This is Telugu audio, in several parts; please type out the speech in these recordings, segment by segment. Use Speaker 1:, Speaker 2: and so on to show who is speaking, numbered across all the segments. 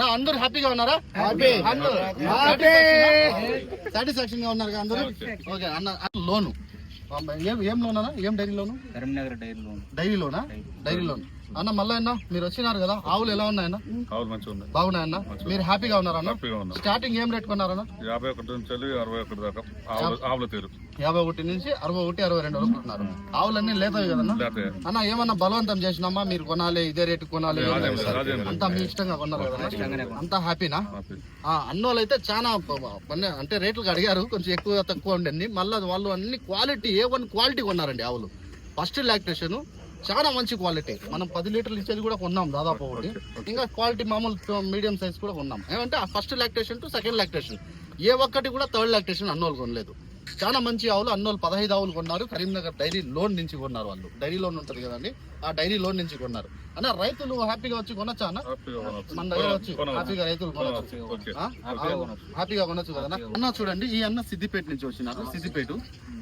Speaker 1: నా అందరూ హ్యాపీగా ఉన్నారా? సాటిస్ఫాక్షన్ గా ఉన్నారు అందరూ? ఓకే అన్న. లోను ఏం లోన్ అన్న? ఏం డైరీ లోను?
Speaker 2: కరీంనగర్
Speaker 1: డైరీ లోనా? డైరీ లోన్ అన్న. మళ్ళీ అన్న మీరు వచ్చినారు కదా, ఆవులు ఎలా ఉన్నాయన్న?
Speaker 3: ఆవులు మంచిగా ఉన్నాయి.
Speaker 1: బాగున్నాయన్న. మీరు హ్యాపీగా ఉన్నారన్న? స్టార్టింగ్ ఏం రేట్ కొన్నారన్న?
Speaker 3: 51 నుంచి 61 దాకా ఆవుల తీరు.
Speaker 1: 51 నుంచి 61, 62 వరకు కొన్నారు. ఆవులన్నీ లేతాయి కదన్నా అన్న? ఏమన్నా బలవంతం చేసినామా మీరు కొనాలి ఇదే రేటు కొనాలి అంతా మీ ఇష్టంగా కొన్నారు కదా? అంతా హ్యాపీనా? అన్నోళ్ళు అయితే చాలా అంటే రేట్లు అడిగారు, కొంచెం ఎక్కువ తక్కువ ఉండండి. మళ్ళీ వాళ్ళు అన్ని క్వాలిటీ A1 క్వాలిటీ కొన్నారండి ఆవులు. ఫస్ట్ లాక్టేషన్ చాలా మంచి క్వాలిటీ. మనం 10 లీటర్లు ఇచ్చేది కూడా కొన్నాం దాదాపు ఒకటి. ఇంకా క్వాలిటీ మామూలు మీడియం సైజ్ కూడా కొన్నాం. ఏమంటే ఆ first lactation to second lactation ఏ ఒక్కటి కూడా థర్డ్ లాక్టేషన్ అన్నోళ్ళు కొనలేదు. చాలా మంచి ఆవులు. అన్నోళ్ళు 15 ఆవులు కొన్నారు. కరీంనగర్ డైరీ లోన్ నుంచి కొన్నారు. వాళ్ళు డైరీ లోన్ ఉంటుంది కదండి, ఆ డైరీ లోన్ నుంచి కొన్నారు. అన్న రైతులు హ్యాపీగా వచ్చి కొనొచ్చా అన్న? మన దగ్గర వచ్చి హ్యాపీగా రైతులు కొనొచ్చు, హ్యాపీగా కొనొచ్చు కదా అన్న? చూడండి, ఈ అన్న సిద్దిపేట నుంచి వచ్చినారు. సిద్దిపేట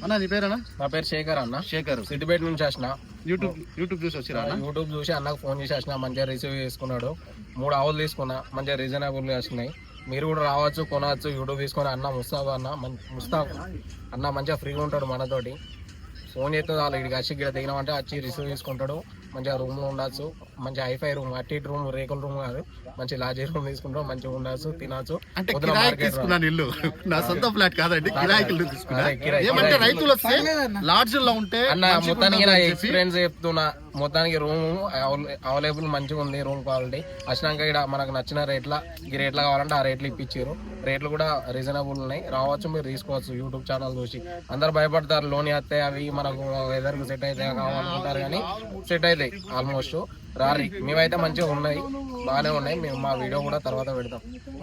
Speaker 1: అన్న. నీ పేరు అన్న?
Speaker 2: నా పేరు శేఖర్ అన్న.
Speaker 1: శేఖర్
Speaker 2: సిద్దిపేట నుంచి వచ్చిన.
Speaker 1: యూట్యూబ్ చూసి వచ్చిరా?
Speaker 2: యూట్యూబ్ చూసి అన్నకు ఫోన్ చేసి వచ్చిన. మంచిగా రిసీవ్ చేసుకున్నాడు. 3 ఆవులు తీసుకున్నా, మంచిగా రీజనబుల్ వచ్చినాయి. మీరు కూడా రావచ్చు, కొనవచ్చు. యూట్యూబ్ తీసుకొని అన్న ముస్తాఫ్ అన్న మంచిగా ఫ్రీగా ఉంటాడు మనతోటి. ఫోన్ చేస్తే వాళ్ళు ఇక్కడికి వచ్చి ఇక్కడ దిగినామంటే వచ్చి రిసీవ్ చేసుకుంటాడు. మంచిగా రూమ్ లో ఉండొచ్చు, మంచి హైఫై రూమ్, అట్టి రూమ్, రేకుల రూమ్ కాదు, మంచి లాడ్జీ రూమ్ తీసుకుంటాం. మంచిగా ఉండొచ్చు, తినచ్చు.
Speaker 1: ఇల్లు నా సొంత ఫ్లాట్ కాదండి, కిరాయిలు తీసుకున్నా. రైతులు వస్తే లాడ్జ్ లో ఉంటే
Speaker 2: అన్న మొత్తానికి నా ఎక్స్పీరియన్స్ చెప్తున్నా. మొత్తానికి రూమ్ అవైలబుల్ మంచిగా ఉంది, రూమ్ క్వాలిటీ. వచ్చినాక ఇక్కడ మనకు నచ్చిన రేట్ల ఈ రేట్లు కావాలంటే ఆ రేట్లు ఇప్పించారు. రేట్లు కూడా రీజనబుల్ ఉన్నాయి. రావచ్చు, మీరు తీసుకోవచ్చు. యూట్యూబ్ ఛానల్ చూసి అందరు భయపడతారు లోన్ వేస్తే అవి మనకు వెదర్ కు సెట్ అయితే కావాలనుకుంటారు, కానీ సెట్ అవుతాయి ఆల్మోస్ట్. రారి మేమైతే మంచిగా ఉన్నాయి, బాగానే ఉన్నాయి. మేము మా వీడియో కూడా తర్వాత పెడతాం,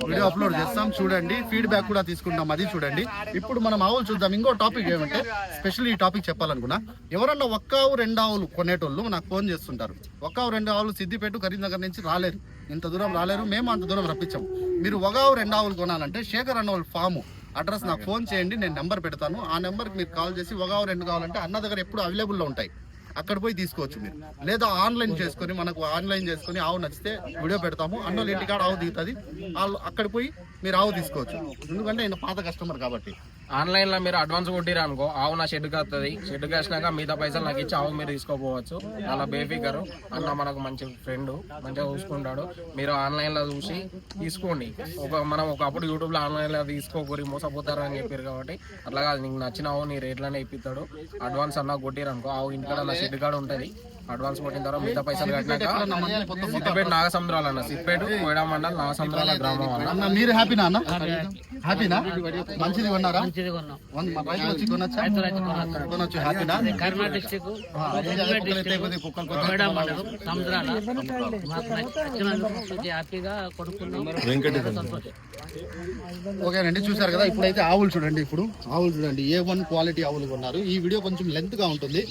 Speaker 1: వీడియో అప్లోడ్ చేస్తాం. చూడండి, ఫీడ్బ్యాక్ కూడా తీసుకుంటాం, అది చూడండి. ఇప్పుడు మనం ఆవులు చూద్దాం. ఇంకో టాపిక్ ఏమంటే స్పెషల్ ఈ టాపిక్ చెప్పాలనుకున్నా, ఎవరన్నా 1 ఆవు 2 ఆవులు కొనేటోళ్ళు నాకు ఫోన్ చేస్తుంటారు. 1 ఆవు 2 ఆవులు సిద్దిపేట కరీంనగర్ నుంచి రాలేరు, ఇంత దూరం రాలేరు, మేము అంత దూరం రప్పించాం. మీరు 1 ఆవు 2 ఆవులు కొనాలంటే శేఖర్ అన్న వాళ్ళ ఫామ్ అడ్రస్ నాకు ఫోన్ చేయండి, నేను నెంబర్ పెడతాను. ఆ నెంబర్కి మీరు కాల్ చేసి 1 ఆవు 2 కావాలంటే అన్న దగ్గర ఎప్పుడు అవైలబుల్లో ఉంటాయి, అక్కడ పోయి తీసుకోవచ్చు మీరు. లేదా ఆన్లైన్ చేసుకొని, మనకు ఆన్లైన్ చేసుకొని ఆవు నచ్చితే వీడియో పెడతాము. అన్నోళ్ళు ఇంటికాడ ఆవు దిగుతుంది, వాళ్ళు అక్కడ పోయి మీరు ఆవు తీసుకోవచ్చు. ఎందుకంటే ఆయన పాత కస్టమర్ కాబట్టి.
Speaker 2: ఆన్లైన్ లో మీరు అడ్వాన్స్ కొట్టిరా అనుకో, ఆవు నా షెడ్కి వస్తుంది. షెడ్కి వచ్చినాక మిగతా పైసలు నాకు ఇచ్చి ఆవు మీరు తీసుకోపోవచ్చు. అలా బేఫికర్ అన్న మనకు మంచి ఫ్రెండ్, మంచిగా చూసుకుంటాడు. మీరు ఆన్లైన్ లో చూసి తీసుకోండి. మనం ఒకప్పుడు యూట్యూబ్ లో ఆన్లైన్ లో తీసుకోకూరి మోసపోతారు అని చెప్పారు కాబట్టి అట్లా కాదు. నీకు నచ్చిన ఆవు నీ రేట్లనే ఇప్పిస్తాడు. అడ్వాన్స్ అన్న కొట్టిరు అనుకో, ఆవు ఇంటికాడ నా షెడ్ కాడ ఉంటుంది. అడ్వాన్స్ కొట్టిన తర్వాత మిగతా పైసలు కట్టినాక సిద్దిపేట నాగసముద్రాలు అన్న, సిద్దిపేట కోయడా మండల్ నాగసముద్రాల గ్రామం అన్న.
Speaker 1: మీరు హ్యాపీనా అన్న? హ్యాపీనా? మంచిది కొన్నారా?
Speaker 4: కరీంనగర్ డిస్ట్రిక్ట్ హ్యాపీగా కొనుక్కున్నాం.
Speaker 1: ఓకేనండి, చూసారు కదా. ఇప్పుడైతే ఆవులు చూడండి. ఇప్పుడు ఆవులు చూడండి, A1 క్వాలిటీ ఆవులు కొన్నారు. ఈ వీడియో కొంచెం లెంత్ గా ఉంటుంది,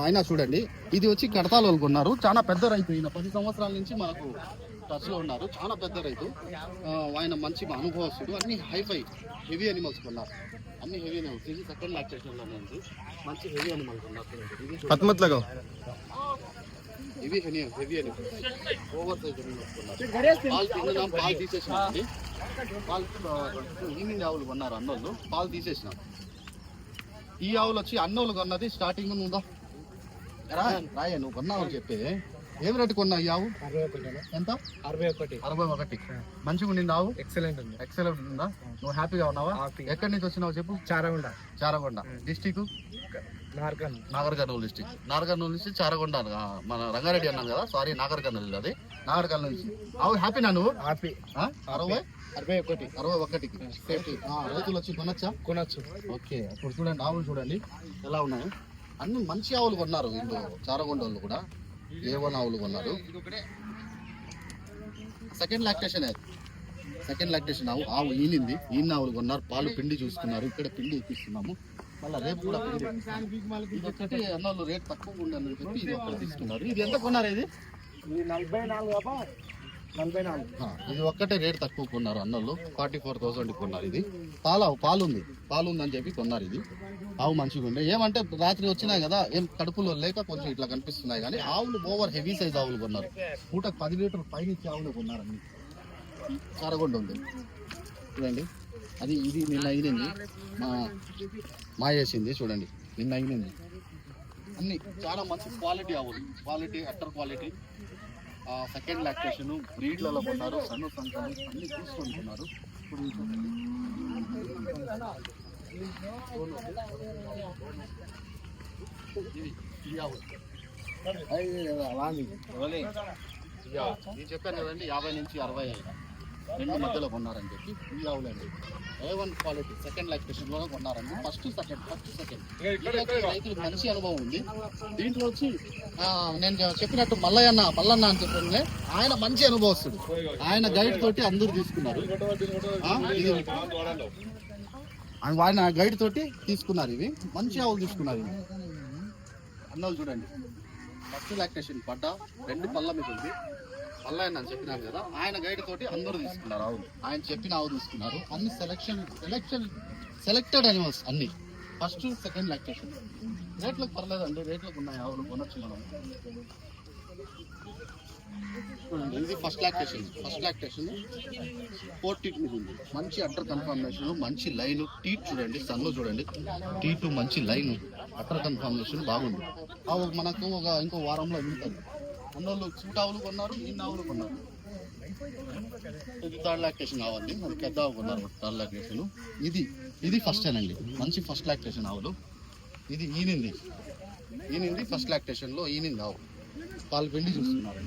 Speaker 1: అయినా చూడండి. ఇది వచ్చి కడతాల వాళ్ళు కొన్నారు. చాలా పెద్ద రైతు, ఈయన 10 సంవత్సరాల నుంచి మనకు టచ్ లో ఉన్నారు. చాలా పెద్ద రైతు, ఆయన మంచి అనుభవస్తుడు. అన్ని హైఫై హెవీ అనిమల్స్ కొన్నారు, అన్ని హెవీ అనిమల్స్. ఇది సెకండ్ లాక్టేషన్ లో ఉంది, మంచి హెవీ అనిమల్స్ కొన్నారు. Heavy animals, over size animals కొన్నారు. పాలు తీసేసినారండి, పాలు ఈవినింగ్ ఆవులు కొన్నారు అన్నోళ్ళు. పాలు తీసేసినాం. ఈ ఆవులు వచ్చి అన్నోళ్ళు కొన్నది స్టార్టింగ్ ఉందా రాయ, నువ్వు కొన్నావు చెప్పి ఏం రేటు కొన్నావు ఈ ఆవు? ఎంత? 61. మంచిగా ఉండింది ఆవు, ఎక్సలెంట్ ఉందా? నువ్వు హ్యాపీగా ఉన్నావా? ఎక్కడి నుంచి వచ్చినావు చెప్పు? Charagonda district, Nagar Kurnool district. నాగర్ కర్నూలు నుంచి చారగొండ, మన రంగారెడ్డి అన్నాం కదా, సారీ నాగర్ కర్నూలు. అది నాగర్ కర్నూలు నుంచి. ఆవు హ్యాపీనా నువ్వు? 61కి సేఫ్టీ. రైతులు వచ్చి కొనొచ్చు. ఓకే, ఇప్పుడు చూడండి ఆవులు చూడండి ఎలా ఉన్నాయి. అన్ని మంచి ఆవులు కొన్నారు వీళ్ళు, చారగొండ వాళ్ళు కూడా. A1 ఆవులు కొన్నారు. సెకండ్ లాక్టేషన్ ఆవు ఈనింది. ఈయన ఆవులు కొన్నారు. పాలు పిండి చూసుకున్నారు. ఇక్కడ పిండి ఇప్పిస్తున్నాము. మళ్ళీ రేపు కూడా పిండి. ఇది ఒకటి అన్నోళ్ళు రేట్ తక్కువ ఉండని చెప్పి ఇది ఒక్కటి తీసుకున్నారు. ఇది ఎంత కొన్నారు? ఇది 44. ఇది ఒక్కటే రేట్ తక్కువ కొన్నారు అన్నోళ్ళు. 44,000 కొన్నారు. ఇది పాలు ఉందని చెప్పి కొన్నారు. ఇది ఆవు మంచిగా ఉండే. ఏమంటే రాత్రి వచ్చినాయి కదా, ఏం కడుపులో లేక కొంచెం ఇట్లా కనిపిస్తున్నాయి, కానీ ఆవులు ఓవర్ హెవీ సైజ్ ఆవులు కొన్నారు. పూట 10 లీటర్ పైన ఇచ్చే ఆవులు కొన్నారు. అన్ని కారగొండ ఉంది చూడండి. అది ఇది నిన్న అయినంది మా వేసింది చూడండి, నిన్న అయినంది. అన్ని చాలా మంచి క్వాలిటీ ఆవులు, quality utter quality. Second lactation బ్రీడ్లలో కొన్నారు, సన్న సంఖ్యలు అన్ని తీసుకుంటున్నారు. ఇప్పుడు చూడండి ఈ ఆవు నేను చెప్పాను కదండి 50 నుంచి 60 రెండు మధ్యలో కొన్నారని చెప్పి. ఈ ఆవులండి A1 క్వాలిటీ సెకండ్ లాక్టేషన్ లో కొన్నారండి. ఫస్ట్ సెకండ్ రైతులకు మంచి అనుభవం ఉంది దీంట్లో వచ్చి. నేను చెప్పినట్టు మల్లన్న అని చెప్పింది, ఆయన మంచి అనుభవస్తుడు. ఆయన గైడ్ తోటి అందరూ తీసుకున్నారు. ఆయన గైడ్ తోటి తీసుకున్నారు. ఇవి మంచి ఆవులు తీసుకున్నారు. ఇవి అన్నోళ్ళు చూడండి, ఫస్ట్ లాక్టేషన్ పడ్డ 2 పళ్ళ మీద ఉంది. మళ్ళీ అని చెప్పినారు కదా, ఆయన గైడ్ తోటి అందరూ తీసుకున్నారు ఆవులు. ఆయన చెప్పిన ఆవు తీసుకున్నారు. అన్ని సెలెక్టెడ్ అనిమల్స్ అన్ని. ఫస్ట్ సెకండ్ లాక్టేషన్ రేట్లకు పర్లేదండి, రేట్లకు ఉన్నాయి ఆవులు, కొనొచ్చు మనం. చూడండి ఇది ఫస్ట్ లాక్టేషన్ 4 టీట్ మీద ఉంది. మంచి అట్టర్ కన్ఫర్మేషన్, మంచి లైన్. టీట్ చూడండి, సన్ను చూడండి, టీటు మంచి లైన్, అట్టర్ కన్ఫర్మేషన్ బాగుంది. ఆవు మనకు ఇంకో వారంలో ఉంటుంది. అన్నోళ్ళు సూట్ ఆవులు కొన్నారు, ఈ ఆవులు కొన్నారు. ఇది థర్డ్ లాక్టేషన్ కావాలి, అది పెద్ద ఆవు కొన్నారు థర్డ్ లాక్టేషన్. ఇది ఫస్ట్ అండి, మంచి ఫస్ట్ లాక్టేషన్ ఆవులు. ఇది ఈనింది ఫస్ట్ లాక్టేషన్ లో ఈనింది ఆవు. పాలు పిండి చూస్తున్నారు,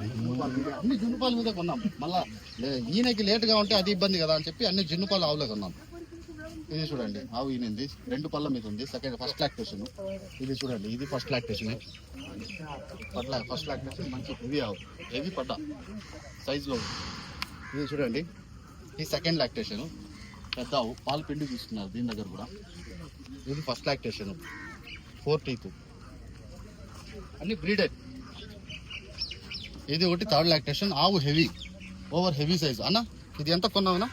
Speaker 1: అన్ని జున్ను పాలు మీద కొన్నాం. మళ్ళా ఈయనకి లేటుగా ఉంటే అది ఇబ్బంది కదా అని చెప్పి అన్ని జున్ను పాలు ఆవులే కొన్నాం. ఇది చూడండి ఆవు ఈనింది 2 పళ్ళ మీద ఉంది. First lactation. ఇది చూడండి, ఇది ఫస్ట్ లాక్టేషన్. ఫస్ట్ లాక్టేషన్ మంచి హెవీ ఆవు, హెవీ పడ్డ సైజులో. ఇది చూడండి, ఈ సెకండ్ లాక్టేషన్ పెద్ద ఆవు, పాలు పిండి చూస్తున్నారు దీని దగ్గర కూడా. ఇది ఫస్ట్ లాక్టేషన్ 4 టీత్, అన్ని బ్రీడెడ్. ఇది ఒకటి థర్డ్ లాక్టేషన్. ఆవు హెవీ, ఓవర్ హెవీ సైజ్. అన్న ఇది ఎంత కొన్నావునా?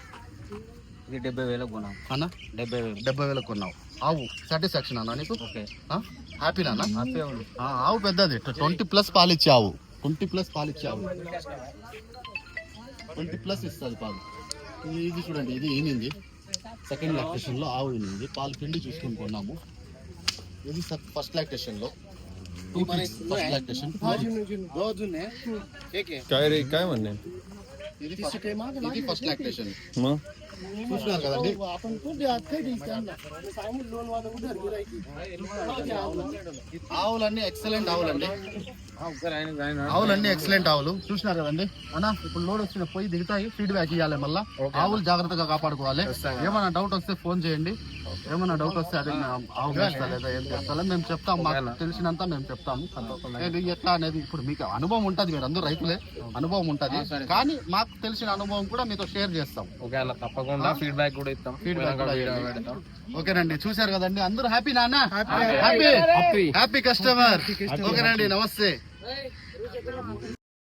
Speaker 5: ఇది 70,000 కొన్నాం
Speaker 1: అన్న. 70,000 కొన్నావు. ఆవు సాటిస్ఫాక్షన్ అన్న నీకు? హ్యాపీనా అన్న? ఆవు పెద్దది, 20+ పాలిచ్చే ఆవు, 20+ పాలిచ్చే ఆవు, 20+ ఇస్తుంది పాలు. ఇది చూడండి, ఇది ఈనింది సెకండ్ లాక్టేషన్ లో ఆవు ఈనింది. పాలు పిండి చూసుకొని కొన్నాము. ఇది ఫస్ట్ లాక్టేషన్ లో ఫస్ట్ లాక్టేషన్. ఇది ఫస్ట్ లాక్టేషన్ చూస్తున్నారు కదండి. ఆవులన్నీ ఎక్సలెంట్ ఆవులండి, ఎక్సలెంట్ ఆవులు చూసినారు కదండి అన్న. ఇప్పుడు లోడ్ వచ్చిన పోయి దిగుతాయి, ఫీడ్బ్యాక్ ఇవ్వాలి. మళ్ళీ ఆవులు జాగ్రత్తగా కాపాడుకోవాలి. ఏమైనా డౌట్ వస్తే ఫోన్ చేయండి. ఏమైనా డౌట్ వస్తే అదే ఆవు వేస్తా లేదా ఏం చేస్తారని మేము చెప్తాం, మాకు తెలిసినంత మేము చెప్తాము. ఎట్లా అనేది ఇప్పుడు మీకు అనుభవం ఉంటుంది, మీరు అందరూ రైతులే, అనుభవం ఉంటుంది. కానీ మాకు తెలిసిన అనుభవం కూడా మీతో షేర్ చేస్తాం.
Speaker 2: తప్పకుండా ఫీడ్బ్యాక్ కూడా ఇస్తాం.
Speaker 1: ఓకేనండి, చూశారు కదండి అందరూ హ్యాపీ నాన్న, హ్యాపీ కస్టమర్. ఓకేనండి, నమస్తే.